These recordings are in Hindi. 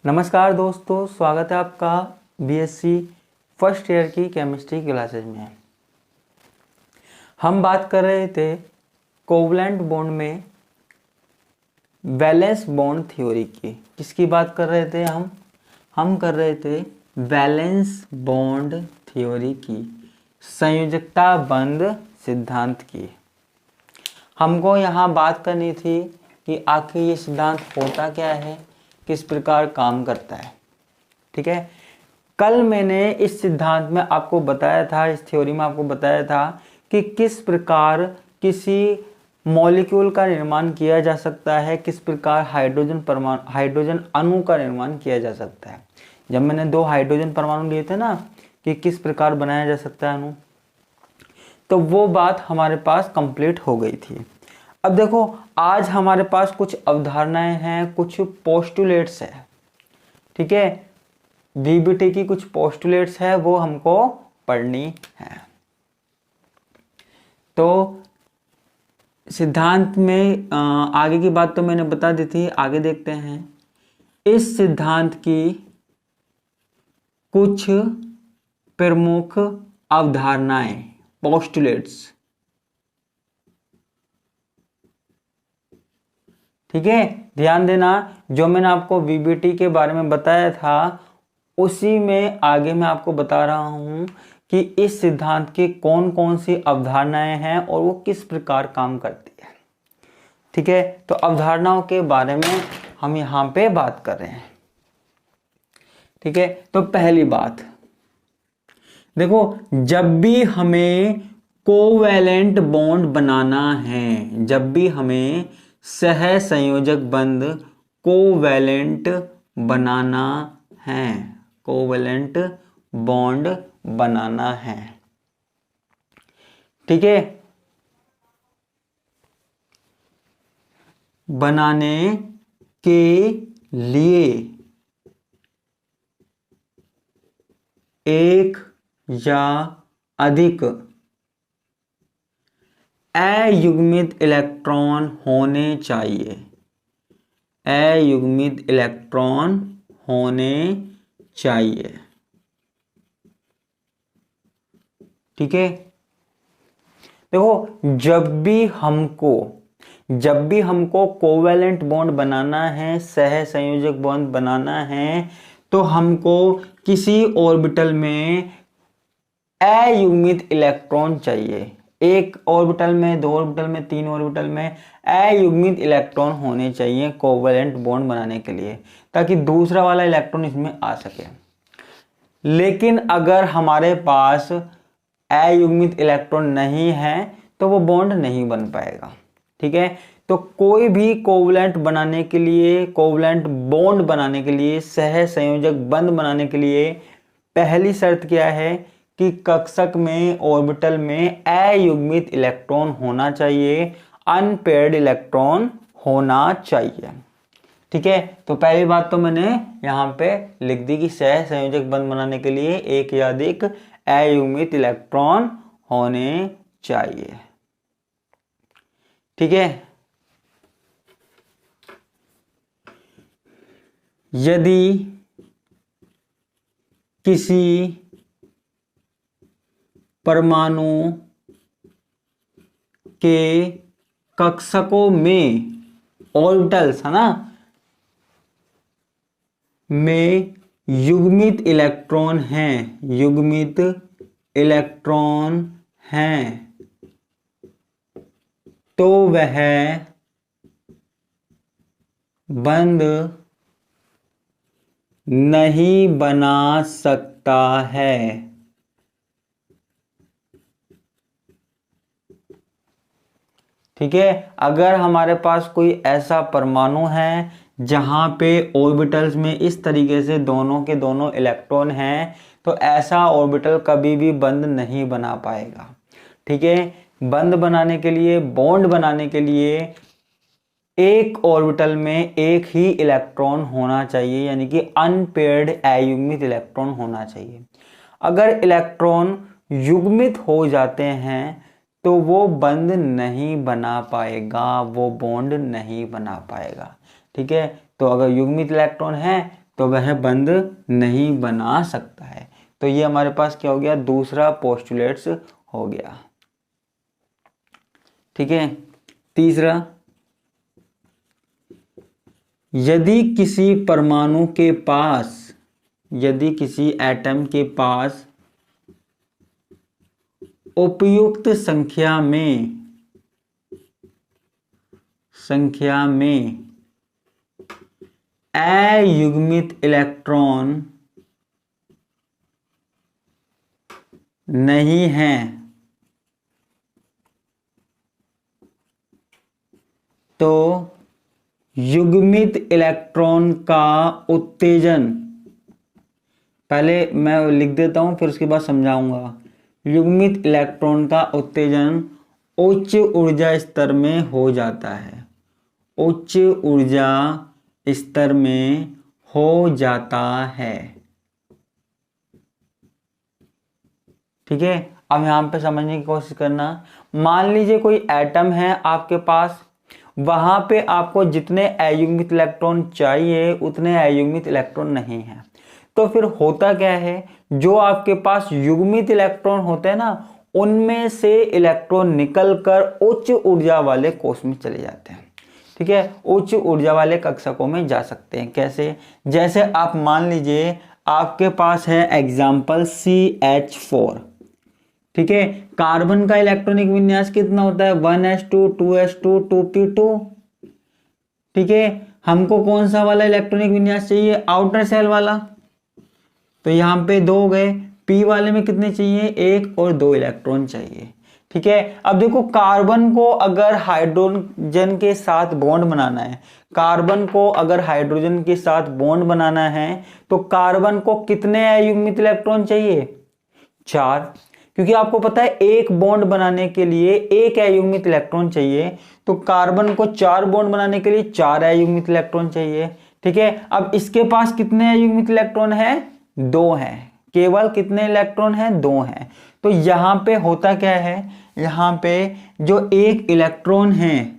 नमस्कार दोस्तों, स्वागत है आपका बीएससी फर्स्ट ईयर की केमिस्ट्री क्लासेज में। हम बात कर रहे थे कोवलेंट बॉन्ड में वैलेंस बॉन्ड थ्योरी की। किसकी बात कर रहे थे हम कर रहे थे वैलेंस बॉन्ड थ्योरी की, संयोजकता बंध सिद्धांत की। हमको यहाँ बात करनी थी कि आखिर ये सिद्धांत होता क्या है, किस प्रकार काम करता है। ठीक है, कल मैंने इस सिद्धांत में आपको बताया था, इस थ्योरी में आपको बताया था कि किस प्रकार किसी मॉलिक्यूल का निर्माण किया जा सकता है, किस प्रकार हाइड्रोजन अणु का निर्माण किया जा सकता है। जब मैंने 2 हाइड्रोजन परमाणु लिए थे ना कि किस प्रकार बनाया जा सकता है अणु, तो वो बात हमारे पास कंप्लीट हो गई थी। अब देखो, आज हमारे पास कुछ अवधारणाएं हैं, कुछ पोस्टुलेट्स है। ठीक है, वीबीटी की कुछ पोस्टुलेट्स है, वो हमको पढ़नी है। तो सिद्धांत में आगे की बात तो मैंने बता दी थी, आगे देखते हैं। इस सिद्धांत की कुछ प्रमुख अवधारणाएं, पोस्टुलेट्स। ठीक है, ध्यान देना, जो मैंने आपको वीबीटी के बारे में बताया था उसी में आगे मैं आपको बता रहा हूं कि इस सिद्धांत की कौन कौन सी अवधारणाएं हैं और वो किस प्रकार काम करती है। ठीक है, तो अवधारणाओं के बारे में हम यहाँ पे बात कर रहे हैं। ठीक है, तो पहली बात देखो, जब भी हमें कोवैलेंट बॉन्ड बनाना है, जब भी हमें सह संयोजक बंध कोवैलेंट बनाना है, कोवैलेंट बॉन्ड बनाना है। ठीक है, बनाने के लिए एक या अधिक अयुग्मित इलेक्ट्रॉन होने चाहिए, अयुग्मित इलेक्ट्रॉन होने चाहिए। ठीक है, देखो, जब भी हमको कोवैलेंट बॉन्ड बनाना है, सह संयोजक बॉन्ड बनाना है, तो हमको किसी ऑर्बिटल में अयुग्मित इलेक्ट्रॉन चाहिए। 1 ऑर्बिटल में, 2 ऑर्बिटल में, 3 ऑर्बिटल में अयुग्मित इलेक्ट्रॉन होने चाहिए कोवैलेंट बॉन्ड बनाने के लिए, ताकि दूसरा वाला इलेक्ट्रॉन इसमें आ सके। लेकिन अगर हमारे पास अयुग्मित इलेक्ट्रॉन नहीं है तो वो बॉन्ड नहीं बन पाएगा। ठीक है, तो कोई भी कोवैलेंट बनाने के लिए, कोवैलेंट बॉन्ड बनाने के लिए, सह संयोजक बंध बनाने के लिए पहली शर्त क्या है कि कक्षक में, ऑर्बिटल में अयुग्मित इलेक्ट्रॉन होना चाहिए, अनपेयर्ड इलेक्ट्रॉन होना चाहिए। ठीक है, तो पहली बात तो मैंने यहाँ पे लिख दी कि सह संयोजक बंध बनाने के लिए एक या अधिक अयुग्मित इलेक्ट्रॉन होने चाहिए। ठीक है, यदि किसी परमाणु के कक्षकों में, ऑर्बिटल्स है ना, में युग्मित इलेक्ट्रॉन हैं, युग्मित इलेक्ट्रॉन हैं, तो वह बंध नहीं बना सकता है। ठीक है, अगर हमारे पास कोई ऐसा परमाणु है जहां पे ऑर्बिटल्स में इस तरीके से दोनों के दोनों इलेक्ट्रॉन हैं, तो ऐसा ऑर्बिटल कभी भी बंध नहीं बना पाएगा। ठीक है, बंध बनाने के लिए, बॉन्ड बनाने के लिए एक ऑर्बिटल में एक ही इलेक्ट्रॉन होना चाहिए, यानी कि अनपेयर्ड अयुग्मित इलेक्ट्रॉन होना चाहिए। अगर इलेक्ट्रॉन युग्मित हो जाते हैं तो वो बंध नहीं बना पाएगा, वो बॉन्ड नहीं बना पाएगा। ठीक है, तो अगर युग्मित इलेक्ट्रॉन है तो वह बंद नहीं बना सकता है। तो ये हमारे पास क्या हो गया, दूसरा पोस्टुलेट्स हो गया। ठीक है। तीसरा, यदि किसी परमाणु के पास, यदि किसी एटम के पास उपयुक्त संख्या में अयुग्मित इलेक्ट्रॉन नहीं है तो युग्मित इलेक्ट्रॉन का उत्तेजन, पहले मैं लिख देता हूं फिर उसके बाद समझाऊंगा। युग्मित इलेक्ट्रॉन का उत्तेजन उच्च ऊर्जा स्तर में हो जाता है, उच्च ऊर्जा स्तर में हो जाता है। ठीक है। अब यहां पे समझने की कोशिश करना। मान लीजिए कोई एटम है आपके पास, वहां पे आपको जितने अयुग्मित इलेक्ट्रॉन चाहिए उतने अयुग्मित इलेक्ट्रॉन नहीं है। तो फिर होता क्या है, जो आपके पास युग्मित इलेक्ट्रॉन होते हैं ना, उनमें से इलेक्ट्रॉन निकलकर उच्च ऊर्जा वाले कोष में चले जाते हैं। ठीक है, उच्च ऊर्जा वाले कक्षकों में जा सकते हैं। कैसे? जैसे आप मान लीजिए आपके पास है एग्जाम्पल CH4। ठीक है, कार्बन का इलेक्ट्रॉनिक विन्यास कितना होता है? 1s2 2s2 2p2। ठीक है, हमको कौन सा वाला इलेक्ट्रॉनिक विन्यास चाहिए? आउटर सेल वाला। तो यहां पे 2 हो गए। p वाले में कितने चाहिए? 1 और 2 इलेक्ट्रॉन चाहिए। ठीक है, अब देखो कार्बन को अगर हाइड्रोजन के साथ बॉन्ड बनाना है, कार्बन को अगर हाइड्रोजन के साथ बॉन्ड बनाना है तो कार्बन को कितने अयुग्मित इलेक्ट्रॉन चाहिए? 4। क्योंकि आपको पता है एक बॉन्ड बनाने के लिए एक अयुग्मित इलेक्ट्रॉन चाहिए, तो कार्बन को 4 बॉन्ड बनाने के लिए 4 अयुग्मित इलेक्ट्रॉन चाहिए। ठीक है, अब इसके पास कितने अयुग्मित इलेक्ट्रॉन है? 2 है। केवल कितने इलेक्ट्रॉन है? 2 है। तो यहां पे होता क्या है, यहां पे जो एक इलेक्ट्रॉन है,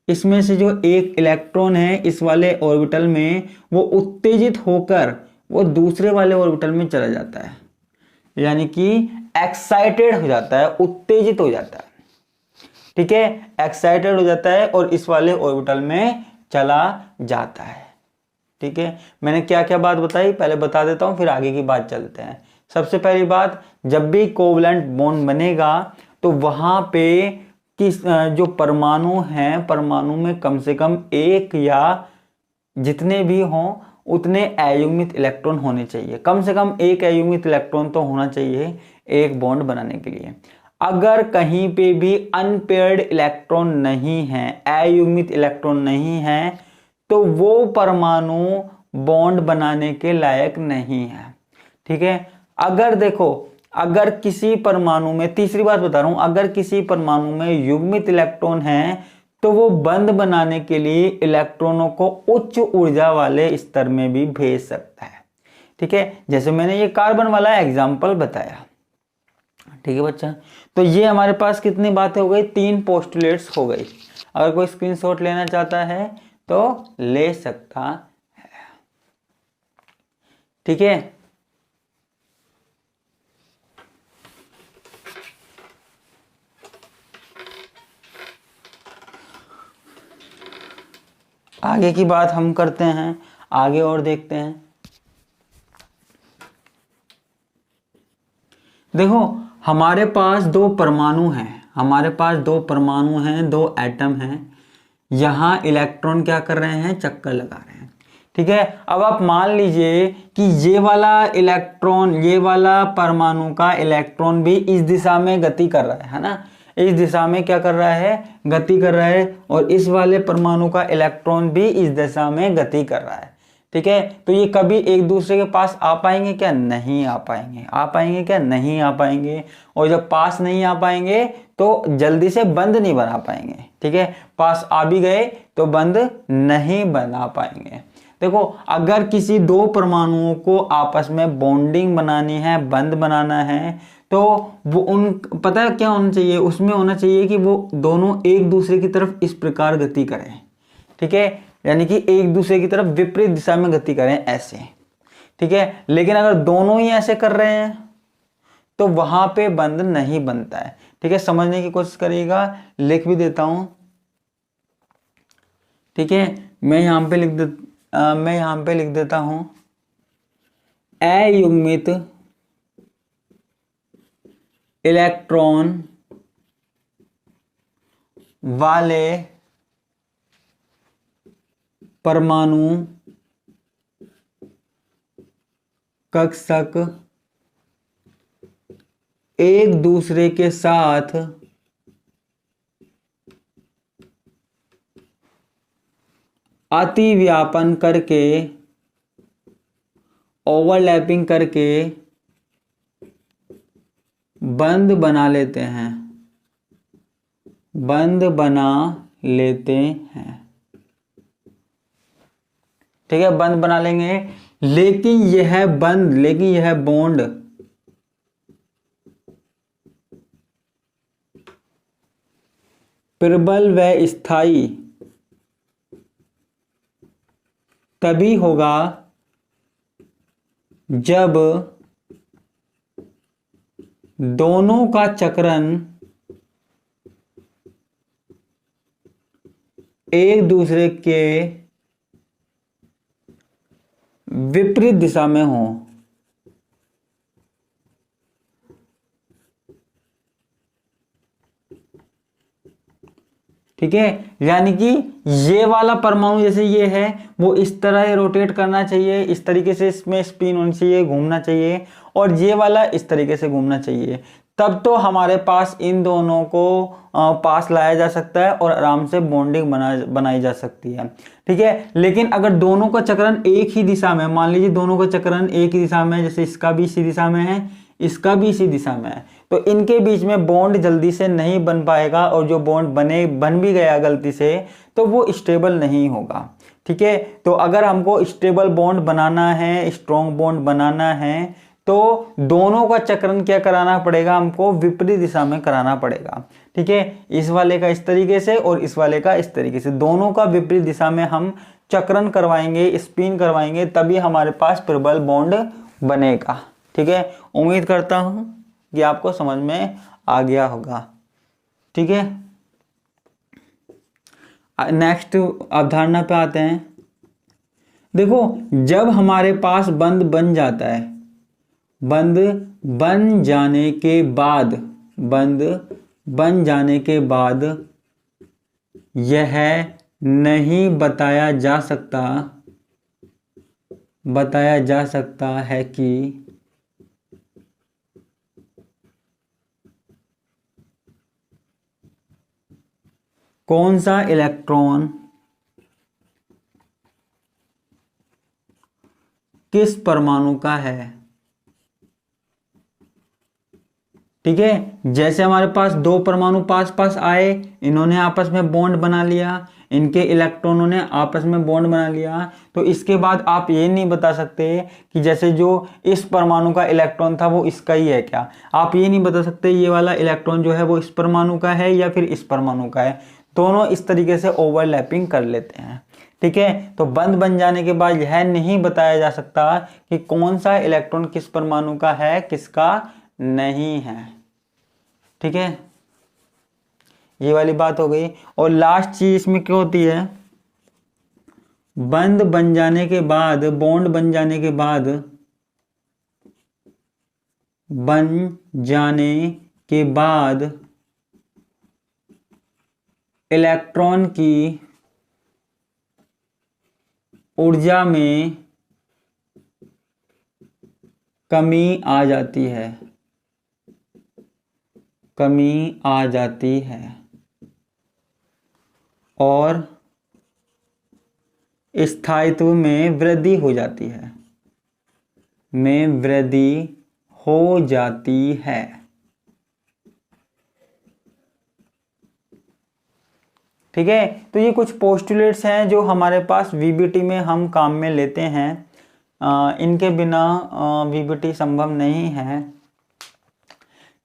इसमें से जो एक इलेक्ट्रॉन है इस वाले ऑर्बिटल में, वो उत्तेजित होकर वो दूसरे वाले ऑर्बिटल में चला जाता है, यानी कि एक्साइटेड हो जाता है, उत्तेजित हो जाता है। ठीक है, एक्साइटेड हो जाता है और इस वाले ऑर्बिटल में चला जाता है। ठीक है, मैंने क्या क्या बात बताई पहले बता देता हूं, फिर आगे की बात चलते हैं। सबसे पहली बात, जब भी कोवलेंट बॉन्ड बनेगा तो वहां पे किस जो परमाणु हैं, परमाणु में कम से कम एक या जितने भी हों उतने अयुग्मित इलेक्ट्रॉन होने चाहिए। कम से कम एक अयुग्मित इलेक्ट्रॉन तो होना चाहिए एक बॉन्ड बनाने के लिए। अगर कहीं पे भी अनपेयर्ड इलेक्ट्रॉन नहीं है, अयुग्मित इलेक्ट्रॉन नहीं है, तो वो परमाणु बॉन्ड बनाने के लायक नहीं है। ठीक है, अगर देखो, अगर किसी परमाणु में, तीसरी बात बता रहा हूं, अगर किसी परमाणु में युग्मित इलेक्ट्रॉन है तो वो बंध बनाने के लिए इलेक्ट्रॉनों को उच्च ऊर्जा वाले स्तर में भी भेज सकता है। ठीक है, जैसे मैंने ये कार्बन वाला एग्जाम्पल बताया। ठीक है बच्चा, तो ये हमारे पास कितनी बातें हो गई? 3 पोस्टुलेट्स हो गई। अगर कोई स्क्रीनशॉट लेना चाहता है तो ले सकता है। ठीक है, आगे की बात हम करते हैं, आगे और देखते हैं। देखो हमारे पास 2 परमाणु हैं, हमारे पास 2 परमाणु हैं, 2 एटम हैं। यहां इलेक्ट्रॉन क्या कर रहे हैं? चक्कर लगा रहे हैं। ठीक है, अब आप मान लीजिए कि ये वाला इलेक्ट्रॉन, ये वाला परमाणु का इलेक्ट्रॉन भी इस दिशा में गति कर रहा है ना, इस दिशा में क्या कर रहा है? गति कर रहा है। और इस वाले परमाणु का इलेक्ट्रॉन भी इस दिशा में गति कर रहा है। ठीक है, तो ये कभी एक दूसरे के पास आ पाएंगे क्या? नहीं आ पाएंगे। आ पाएंगे क्या? नहीं आ पाएंगे। और जब पास नहीं आ पाएंगे तो जल्दी से बंध नहीं बना पाएंगे। ठीक है, पास आ भी गए तो बंध नहीं बना पाएंगे। देखो, अगर किसी 2 परमाणुओं को आपस में बॉन्डिंग बनानी है, बंध बनाना है, तो वो पता है क्या होना चाहिए? उसमें होना चाहिए कि वो दोनों एक दूसरे की तरफ इस प्रकार गति करें। ठीक है, यानी कि एक दूसरे की तरफ विपरीत दिशा में गति करें ऐसे, ठीक है। लेकिन अगर दोनों ही ऐसे कर रहे हैं तो वहां पे बंध नहीं बनता है, ठीक है। समझने की कोशिश करिएगा, लिख भी देता हूं, ठीक है। मैं यहां पे लिख देता हूं, अयुग्मित इलेक्ट्रॉन वाले परमाणु कक्षक एक दूसरे के साथ अतिव्यापन करके, ओवरलैपिंग करके बंध बना लेते हैं, बंध बना लेते हैं, ठीक है। बंध बना लेंगे, लेकिन यह बॉन्ड प्रबल व स्थायी तभी होगा जब दोनों का चक्रण एक दूसरे के विपरीत दिशा में हो, ठीक है। यानी कि ये वाला परमाणु जैसे ये है वो इस तरह रोटेट करना चाहिए, इस तरीके से इसमें स्पिन होनी चाहिए, घूमना चाहिए, और ये वाला इस तरीके से घूमना चाहिए, तब तो हमारे पास इन दोनों को पास लाया जा सकता है और आराम से बॉन्डिंग बनाई जा सकती है, ठीक है। लेकिन अगर दोनों का चक्रण एक ही दिशा में, मान लीजिए दोनों का चक्रण एक ही दिशा में, जैसे इसका भी इसी दिशा में है, इसका भी इसी दिशा में है, तो इनके बीच में बॉन्ड जल्दी से नहीं बन पाएगा, और जो बॉन्ड बन भी गया गलती से तो वो स्टेबल नहीं होगा, ठीक है। तो अगर हमको स्टेबल बॉन्ड बनाना है, स्ट्रॉन्ग बॉन्ड बनाना है, तो दोनों का चक्रण क्या कराना पड़ेगा, हमको विपरीत दिशा में कराना पड़ेगा, ठीक है। इस वाले का इस तरीके से और इस वाले का इस तरीके से, दोनों का विपरीत दिशा में हम चक्रण करवाएंगे, स्पिन करवाएंगे, तभी हमारे पास प्रबल बॉन्ड बनेगा, ठीक है। उम्मीद करता हूं कि आपको समझ में आ गया होगा, ठीक है। नेक्स्ट अवधारणा पे आते हैं। देखो, जब हमारे पास बंध बन जाता है, बंध बन जाने के बाद यह नहीं बताया जा सकता है कि कौन सा इलेक्ट्रॉन किस परमाणु का है, ठीक है। जैसे हमारे पास दो परमाणु पास पास आए, इन्होंने आपस में बॉन्ड बना लिया, इनके इलेक्ट्रॉनों ने आपस में बॉन्ड बना लिया, तो इसके बाद आप ये नहीं बता सकते कि जैसे जो इस परमाणु का इलेक्ट्रॉन था वो इसका ही है क्या, आप ये नहीं बता सकते ये वाला इलेक्ट्रॉन जो है वो इस परमाणु का है या फिर इस परमाणु का है, दोनों इस तरीके से ओवरलैपिंग कर लेते हैं, ठीक है। तो बंध बन जाने के बाद यह नहीं बताया जा सकता कि कौन सा इलेक्ट्रॉन किस परमाणु का है, किसका नहीं है, ठीक है। ये वाली बात हो गई। और लास्ट चीज इसमें क्या होती है, बंध बन जाने के बाद, बॉन्ड बन जाने के बाद, इलेक्ट्रॉन की ऊर्जा में कमी आ जाती है और स्थायित्व में वृद्धि हो जाती है, ठीक है। तो ये कुछ पोस्टुलेट्स हैं जो हमारे पास वीबीटी में हम काम में लेते हैं, इनके बिना वीबीटी संभव नहीं है,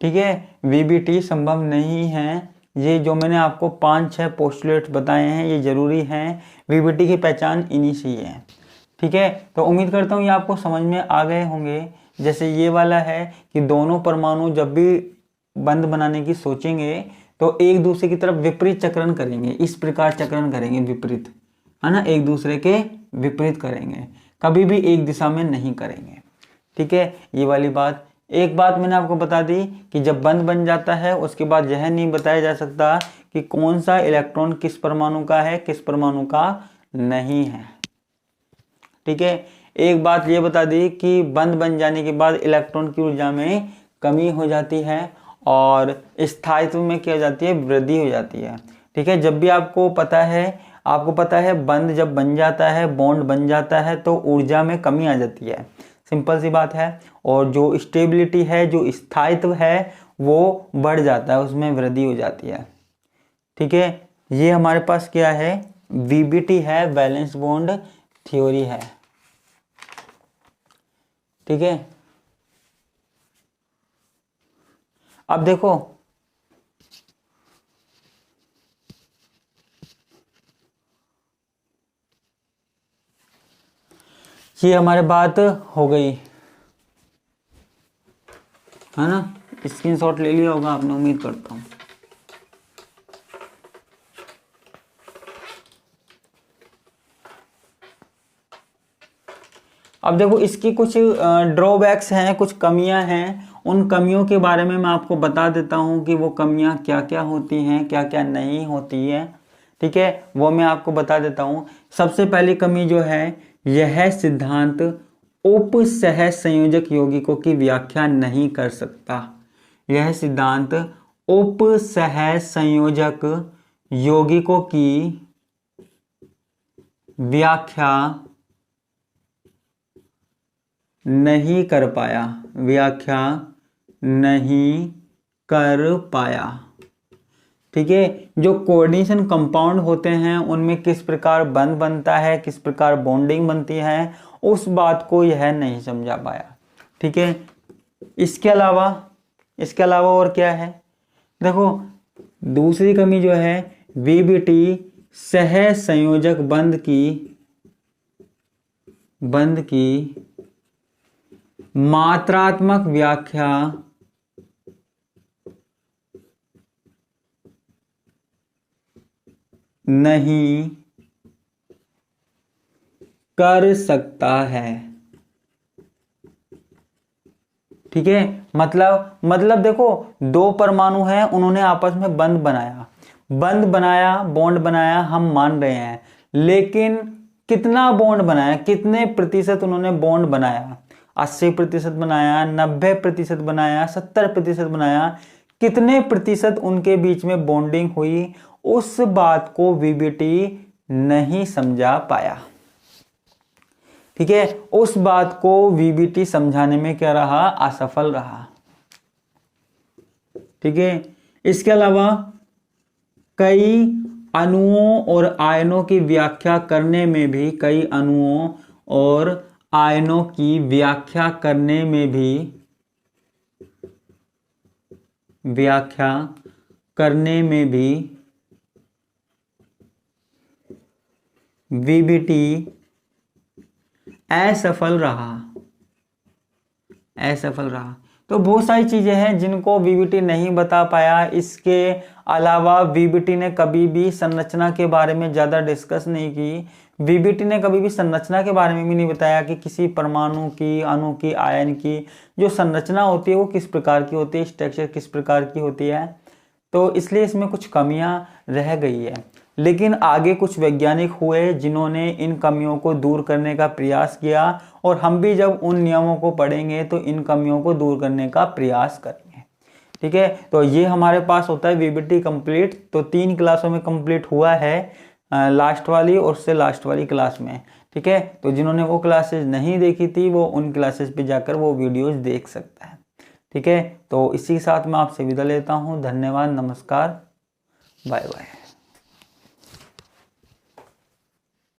ठीक है। वीबीटी संभव नहीं है, ये जो मैंने आपको 5-6 पोस्टुलेट्स बताए हैं ये ज़रूरी हैं, वीबीटी की पहचान इन्हीं से ही है। ठीक है, तो उम्मीद करता हूँ ये आपको समझ में आ गए होंगे। जैसे ये वाला है कि दोनों परमाणु जब भी बंध बनाने की सोचेंगे तो एक दूसरे की तरफ विपरीत चक्रण करेंगे, इस प्रकार चक्रण करेंगे विपरीत, है ना, एक दूसरे के विपरीत करेंगे, कभी भी एक दिशा में नहीं करेंगे। ठीक है, ये वाली बात। एक बात मैंने आपको बता दी कि जब बंध बन जाता है उसके बाद यह नहीं बताया जा सकता कि कौन सा इलेक्ट्रॉन किस परमाणु का है, किस परमाणु का नहीं है। ठीक है, एक बात ये बता दी कि बंध बन जाने के बाद इलेक्ट्रॉन की ऊर्जा में कमी हो जाती है और स्थायित्व में क्या हो जाती है, वृद्धि हो जाती है। ठीक है, जब भी आपको पता है बंध जब बन जाता है, बॉन्ड बन जाता है तो ऊर्जा में कमी आ जाती है, सिंपल सी बात है। और जो स्टेबिलिटी है, जो स्थायित्व है वो बढ़ जाता है, उसमें वृद्धि हो जाती है। ठीक है, ये हमारे पास क्या है, वीबीटी है, वैलेंस बॉन्ड थ्योरी है। ठीक है, अब देखो ये हमारे बात हो गई, है ना, स्क्रीनशॉट ले लिया होगा आपने, उम्मीद करता हूँ। अब देखो इसकी कुछ ड्रॉबैक्स हैं, कुछ कमियां हैं, उन कमियों के बारे में मैं आपको बता देता हूं कि वो कमियां क्या क्या होती हैं, क्या क्या नहीं होती है। ठीक है, वो मैं आपको बता देता हूं। सबसे पहली कमी जो है, यह सिद्धांत उप सह संयोजक यौगिकों की व्याख्या नहीं कर सकता। यह सिद्धांत उप सह संयोजक यौगिकों की व्याख्या नहीं कर पाया, व्याख्या नहीं कर पाया। ठीक है, जो कोऑर्डिनेशन कंपाउंड होते हैं उनमें किस प्रकार बंध बनता है, किस प्रकार बॉन्डिंग बनती है, उस बात को यह नहीं समझा पाया। ठीक है, इसके अलावा और क्या है, देखो दूसरी कमी जो है, वीबीटी सह संयोजक बंध की मात्रात्मक व्याख्या नहीं कर सकता है। ठीक है, मतलब देखो दो परमाणु हैं, उन्होंने आपस में बंध बनाया, बॉन्ड बनाया, हम मान रहे हैं, लेकिन कितना बॉन्ड बनाया, कितने प्रतिशत उन्होंने बॉन्ड बनाया, 80% बनाया, 90% बनाया, 70% बनाया, कितने प्रतिशत उनके बीच में बॉन्डिंग हुई, उस बात को वीबीटी नहीं समझा पाया। ठीक है, उस बात को वीबीटी समझाने में क्या रहा, असफल रहा। ठीक है, इसके अलावा कई अणुओं और आयनों की व्याख्या करने में भी वीबीटी असफल रहा। तो बहुत सारी चीजें हैं जिनको वीबीटी नहीं बता पाया। इसके अलावा वीबीटी ने कभी भी संरचना के बारे में ज्यादा डिस्कस नहीं की। वीबीटी ने कभी भी संरचना के बारे में भी नहीं बताया कि किसी परमाणु की, अणु की, आयन की जो संरचना होती है वो किस प्रकार की होती है, स्ट्रक्चर किस प्रकार की होती है। तो इसलिए इसमें कुछ कमियां रह गई है। लेकिन आगे कुछ वैज्ञानिक हुए जिन्होंने इन कमियों को दूर करने का प्रयास किया, और हम भी जब उन नियमों को पढ़ेंगे तो इन कमियों को दूर करने का प्रयास करेंगे। ठीक है, तो ये हमारे पास होता है वीबीटी कंप्लीट। तो 3 क्लासों में कंप्लीट हुआ है, लास्ट वाली और उससे लास्ट वाली क्लास में। ठीक है, तो जिन्होंने वो क्लासेस नहीं देखी थी वो उन क्लासेस पे जाकर वो वीडियोज देख सकता है। ठीक है, तो इसी के साथ मैं आपसे विदा लेता हूँ। धन्यवाद, नमस्कार, बाय बाय।